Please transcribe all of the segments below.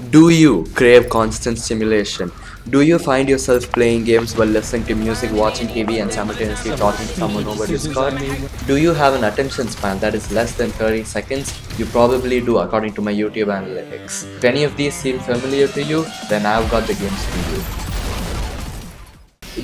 Do you crave constant stimulation? Do you find yourself playing games while listening to music, watching TV, and simultaneously talking to someone over Discord? Do you have an attention span that is less than 30 seconds? You probably do, according to my YouTube analytics. If any of these seem familiar to you, then I've got the games for you.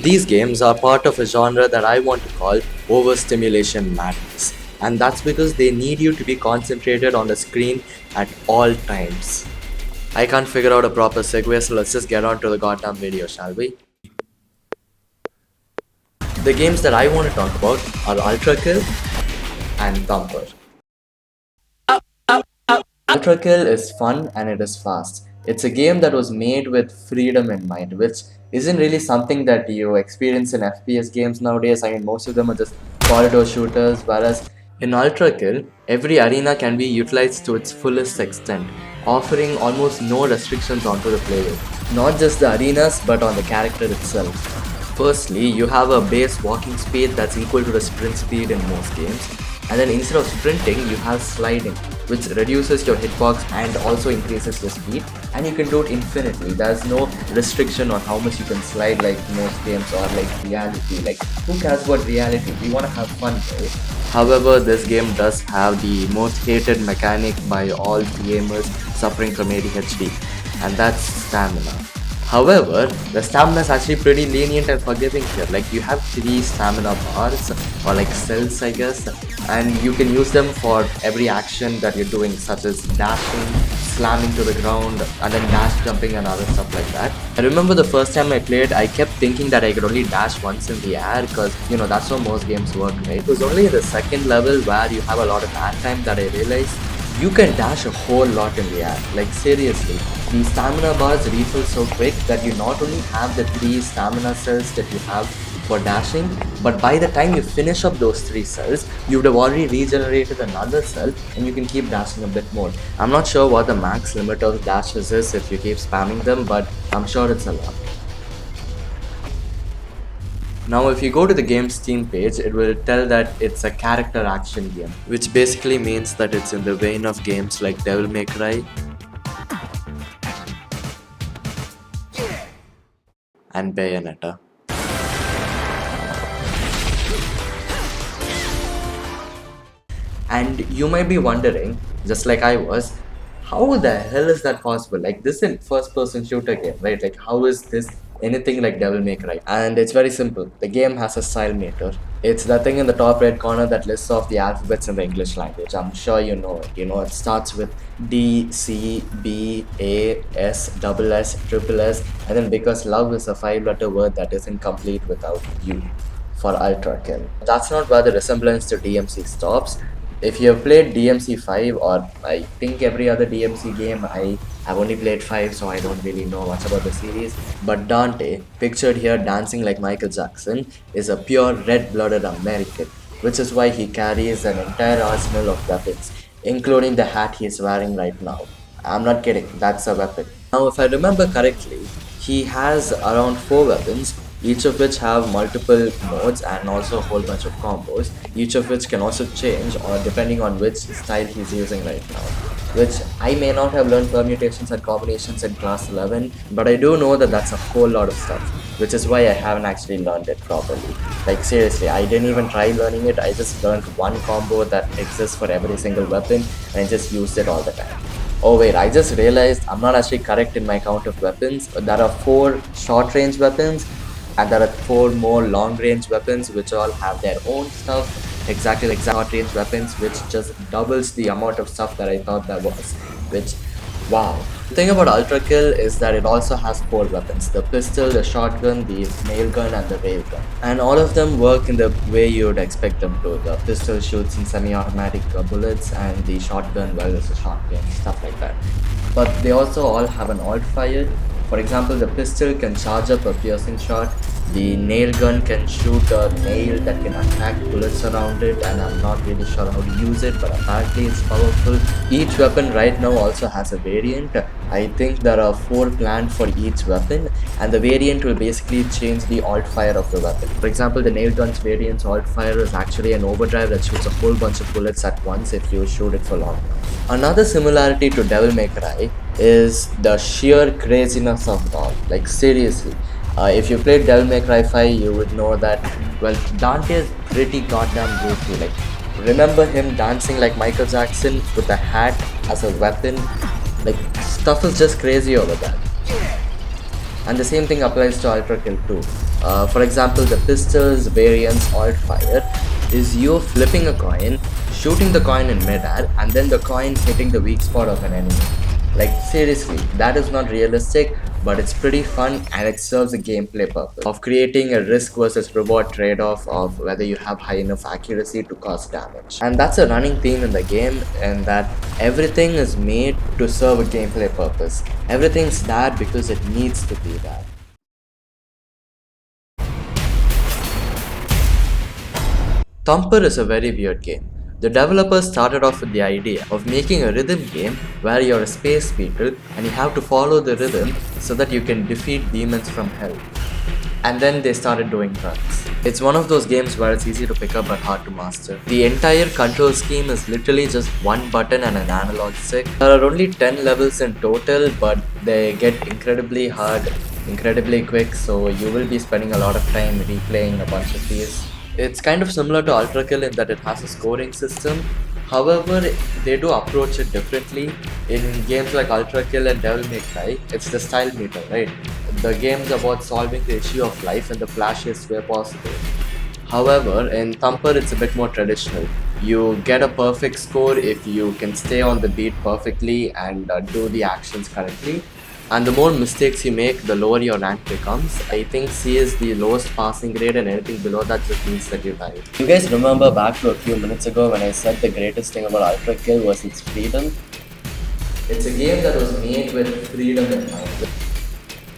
These games are part of a genre that I want to call overstimulation madness. And that's because they need you to be concentrated on the screen at all times. I can't figure out a proper segue, so let's just get on to the goddamn video, shall we? The games that I want to talk about are ULTRAKILL and Thumper. ULTRAKILL is fun and it is fast. It's a game that was made with freedom in mind, which isn't really something that you experience in FPS games nowadays. I mean, most of them are just corridor shooters, whereas in ULTRAKILL, every arena can be utilized to its fullest extent, offering almost no restrictions onto the player. Not just the arenas, but on the character itself. Firstly, you have a base walking speed that's equal to the sprint speed in most games, and then instead of sprinting you have sliding, which reduces your hitbox and also increases your speed, and you can do it infinitely. There's no restriction on how much you can slide like most games or like reality. Like, who cares about reality? We want to have fun, right? However, this game does have the most hated mechanic by all gamers suffering from ADHD, and that's stamina. However, the stamina is actually pretty lenient and forgiving here. Like, you have 3 stamina bars or like cells, I guess, and you can use them for every action that you're doing, such as dashing, slamming to the ground, and then dash jumping and other stuff like that. I remember the first time I played, I kept thinking that I could only dash once in the air because, that's how most games work, right? It was only the second level where you have a lot of air time that I realized you can dash a whole lot in the air. Like, seriously, the stamina bars refill so quick that you not only have the 3 stamina cells that you have for dashing, but by the time you finish up those 3 cells, you would have already regenerated another cell and you can keep dashing a bit more. I'm not sure what the max limit of dashes is if you keep spamming them, but I'm sure it's a lot. Now, if you go to the game's Steam page, it will tell that it's a character action game, which basically means that it's in the vein of games like Devil May Cry and Bayonetta. And you might be wondering, just like I was, how the hell is that possible? Like, this is a first person shooter game, right? Like, how is this anything like Devil May Cry? And it's very simple. The game has a style meter. It's the thing in the top right corner that lists off the alphabets in the English language. I'm sure you know it. It starts with D, C, B, A, S, double S, triple S, and then because love is a 5-letter word that isn't complete without U for ULTRAKILL. That's not where the resemblance to DMC stops. If you have played DMC 5 or I think every other DMC game, I have only played 5, so I don't really know much about the series. But Dante, pictured here dancing like Michael Jackson, is a pure red-blooded American, which is why he carries an entire arsenal of weapons, including the hat he is wearing right now. I'm not kidding, that's a weapon. Now, if I remember correctly, he has around 4 weapons, each of which have multiple modes and also a whole bunch of combos, each of which can also change or depending on which style he's using right now, which I may not have learned permutations and combinations in class 11, but I do know that that's a whole lot of stuff, which is why I haven't actually learned it properly. Like, seriously, I didn't even try learning it. I just learned one combo that exists for every single weapon and I just used it all the time. Oh wait, I just realized I'm not actually correct in my count of weapons. There are 4 short range weapons and there are 4 more long range weapons which all have their own stuff, exactly like short range weapons, which just doubles the amount of stuff that I thought there was, which, wow. The thing about ULTRAKILL is that it also has 4 weapons: the pistol, the shotgun, the nail gun and the railgun, and all of them work in the way you would expect them to. The pistol shoots in semi-automatic bullets and the shotgun, well, it's a shotgun, stuff like that. But they also all have an alt fire. For example, the pistol can charge up a piercing shot, the nail gun can shoot a nail that can attack bullets around it, and I'm not really sure how to use it, but apparently it's powerful. Each weapon right now also has a variant. I think there are 4 planned for each weapon, and the variant will basically change the alt fire of the weapon. For example, the nail gun's variant's alt fire is actually an overdrive that shoots a whole bunch of bullets at once if you shoot it for long enough. Another similarity to Devil May Cry is the sheer craziness of it all. Like seriously, if you played Devil May Cry 5, you would know that. Well, Dante is pretty goddamn goofy. Like, remember him dancing like Michael Jackson with a hat as a weapon? Like, stuff is just crazy over that. And the same thing applies to Ultra Kill too. For example, the pistols variant's alt fire is you flipping a coin, shooting the coin in midair, and then the coin hitting the weak spot of an enemy. Like seriously, that is not realistic, but it's pretty fun and it serves a gameplay purpose of creating a risk versus reward trade-off of whether you have high enough accuracy to cause damage. And that's a running theme in the game, and that everything is made to serve a gameplay purpose. Everything's that because it needs to be that. Thumper is a very weird game. The developers started off with the idea of making a rhythm game where you're a space beetle and you have to follow the rhythm so that you can defeat demons from hell. And then they started doing drugs. It's one of those games where it's easy to pick up but hard to master. The entire control scheme is literally just one button and an analog stick. There are only 10 levels in total, but they get incredibly hard, incredibly quick, so you will be spending a lot of time replaying a bunch of these. It's kind of similar to ULTRAKILL in that it has a scoring system. However, they do approach it differently. In games like ULTRAKILL and Devil May Cry, it's the style meter, right? The game's about solving the issue of life in the flashiest way possible. However, in Thumper, it's a bit more traditional. You get a perfect score if you can stay on the beat perfectly and do the actions correctly. And the more mistakes you make, the lower your rank becomes. I think C is the lowest passing grade, and anything below that just means that you died. You guys remember back to a few minutes ago when I said the greatest thing about ULTRAKILL was its freedom? It's a game that was made with freedom in mind.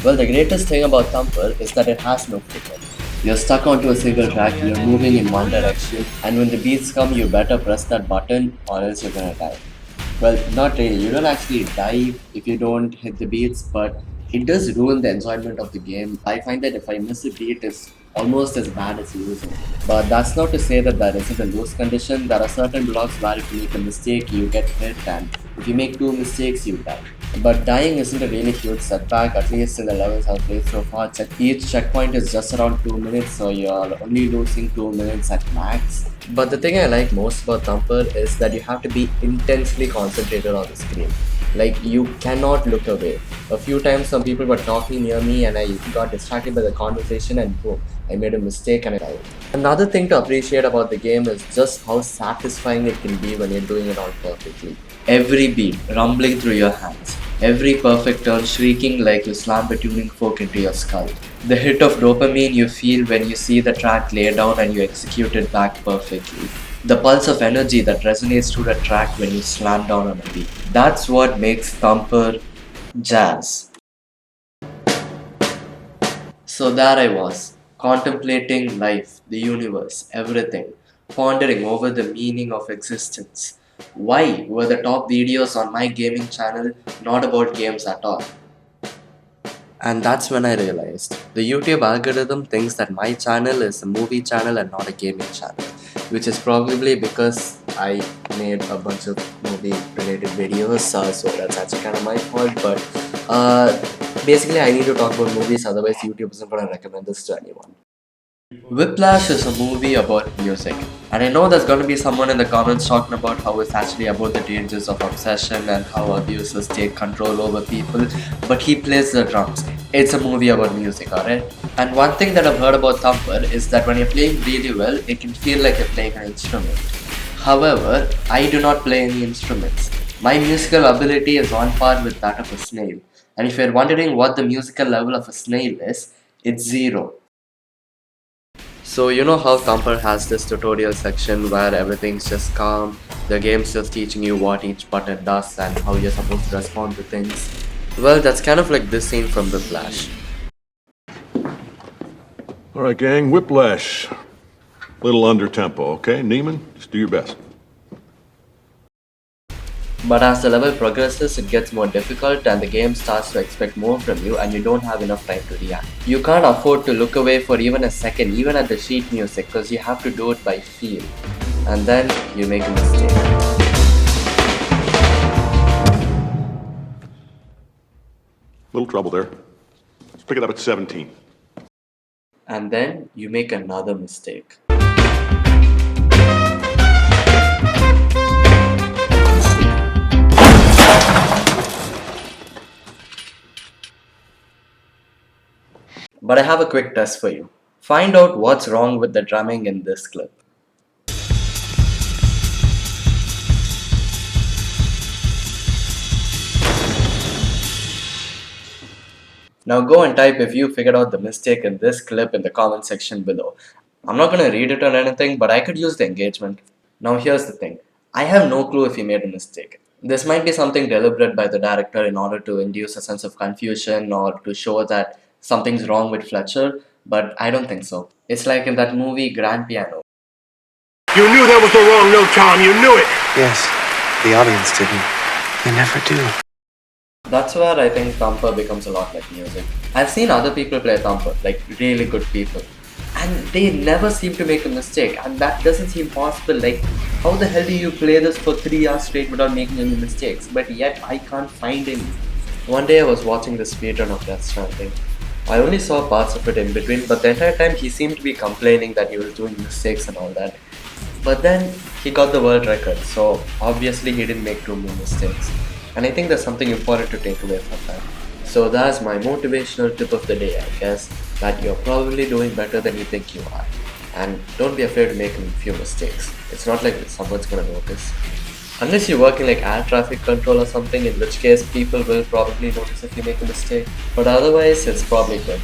Well, the greatest thing about Thumper is that it has no freedom. You're stuck onto a single track, you're moving in one direction, and when the beats come, you better press that button or else you're gonna die. Well, not really. You don't actually die if you don't hit the beats, but it does ruin the enjoyment of the game. I find that if I miss a beat, it's almost as bad as losing. But that's not to say that there isn't a lose condition. There are certain blocks where if you make a mistake, you get hit, and if you make two mistakes, you die. But dying isn't a really huge setback, at least in the levels I've played so far. Each checkpoint is just around 2 minutes, so you're only losing 2 minutes at max. But the thing I like most about Thumper is that you have to be intensely concentrated on the screen. Like, you cannot look away. A few times some people were talking near me and I got distracted by the conversation and boom, I made a mistake and I died. Another thing to appreciate about the game is just how satisfying it can be when you're doing it all perfectly. Every beat rumbling through your hands, every perfect turn shrieking like you slammed a tuning fork into your skull. The hit of dopamine you feel when you see the track lay down and you execute it back perfectly. The pulse of energy that resonates through the track when you slam down on a beat. That's what makes Thumper jazz. So there I was, contemplating life, the universe, everything, pondering over the meaning of existence. Why were the top videos on my gaming channel not about games at all? And that's when I realized the YouTube algorithm thinks that my channel is a movie channel and not a gaming channel, which is probably because I made a bunch of movie related videos, so that's actually kind of my fault. But basically, I need to talk about movies, otherwise, YouTube isn't going to recommend this to anyone. Whiplash is a movie about music, and I know there's gonna be someone in the comments talking about how it's actually about the dangers of obsession and how abusers take control over people, but he plays the drums. It's a movie about music, alright? And one thing that I've heard about Thumper is that when you're playing really well, it can feel like you're playing an instrument. However, I do not play any instruments. My musical ability is on par with that of a snail, and if you're wondering what the musical level of a snail is, it's zero. So you know how Thumper has this tutorial section where everything's just calm, the game's just teaching you what each button does and how you're supposed to respond to things? Well, that's kind of like this scene from Whiplash. Alright gang, Whiplash. Little under tempo, okay? Neiman, just do your best. But as the level progresses, it gets more difficult and the game starts to expect more from you and you don't have enough time to react. You can't afford to look away for even a second, even at the sheet music, because you have to do it by feel. And then you make a mistake. Little trouble there. Let's pick it up at 17. And then you make another mistake. But I have a quick test for you. Find out what's wrong with the drumming in this clip. Now go and type if you figured out the mistake in this clip in the comment section below. I'm not gonna read it or anything, but I could use the engagement. Now here's the thing. I have no clue if he made a mistake. This might be something deliberate by the director in order to induce a sense of confusion or to show that something's wrong with Fletcher, but I don't think so. It's like in that movie Grand Piano. You knew that was the wrong note, Tom. You knew it. Yes, the audience didn't. They never do. That's where I think Thumper becomes a lot like music. I've seen other people play Thumper, like really good people, and they never seem to make a mistake, and that doesn't seem possible. Like, how the hell do you play this for 3 hours straight without making any mistakes? But yet, I can't find any. One day I was watching the speedrun of Death Stranding. I only saw parts of it in between, but the entire time he seemed to be complaining that he was doing mistakes and all that. But then he got the world record, so obviously he didn't make too many mistakes. And I think there's something important to take away from that. So that's my motivational tip of the day, I guess, that you're probably doing better than you think you are. And don't be afraid to make a few mistakes. It's not like someone's gonna notice. Unless you're working like air traffic control or something, in which case people will probably notice if you make a mistake. But otherwise, it's probably good.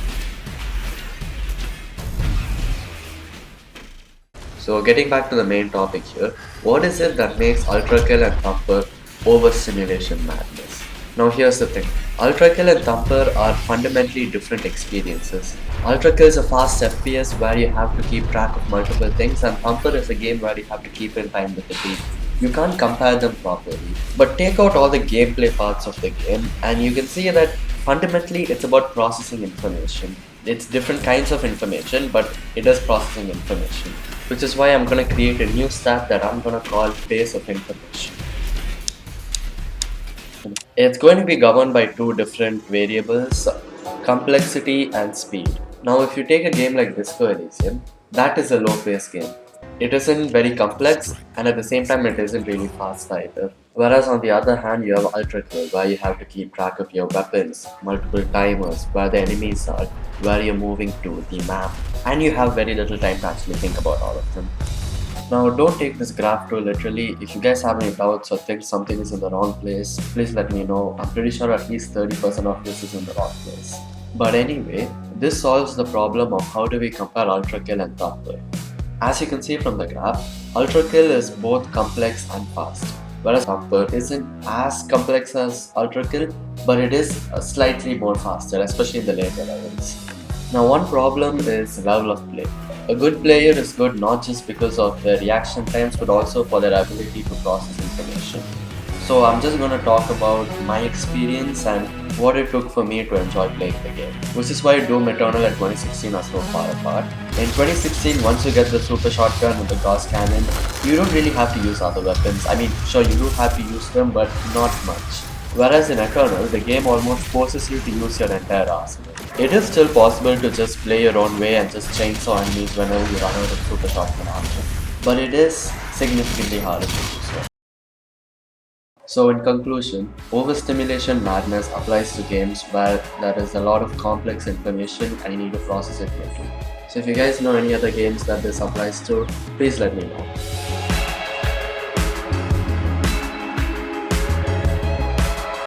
So getting back to the main topic here, what is it that makes ULTRAKILL and Thumper overstimulation madness? Now here's the thing, ULTRAKILL and Thumper are fundamentally different experiences. ULTRAKILL is a fast FPS where you have to keep track of multiple things, and Thumper is a game where you have to keep in time with the beat. You can't compare them properly, but take out all the gameplay parts of the game and you can see that fundamentally it's about processing information. It's different kinds of information, but it is processing information, which is why I'm going to create a new stat that I'm going to call pace of information. It's going to be governed by two different variables, complexity and speed. Now if you take a game like Disco Elysium, that is a low pace game. It isn't very complex and at the same time it isn't really fast either. Whereas on the other hand you have ULTRAKILL where you have to keep track of your weapons, multiple timers, where the enemies are, where you're moving to, the map, and you have very little time to actually think about all of them. Now don't take this graph too literally. If you guys have any doubts or think something is in the wrong place, please let me know. I'm pretty sure at least 30% of this is in the wrong place. But anyway, this solves the problem of how do we compare ULTRAKILL and Thumper. As you can see from the graph, ULTRAKILL is both complex and fast, whereas Thumper isn't as complex as ULTRAKILL, but it is slightly more faster, especially in the later levels. Now one problem is level of play. A good player is good not just because of their reaction times but also for their ability to process information. So I'm just going to talk about my experience and what it took for me to enjoy playing the game, which is why Doom Eternal and 2016 are so far apart. In 2016, once you get the super shotgun and the Gauss cannon, you don't really have to use other weapons. I mean, sure you do have to use them, but not much. Whereas in Eternal, the game almost forces you to use your entire arsenal. It is still possible to just play your own way and just chainsaw enemies whenever you run out of super shotgun ammo, but it is significantly harder to do so. So in conclusion, overstimulation madness applies to games where there is a lot of complex information and you need to process it quickly. So if you guys know any other games that this applies to, please let me know.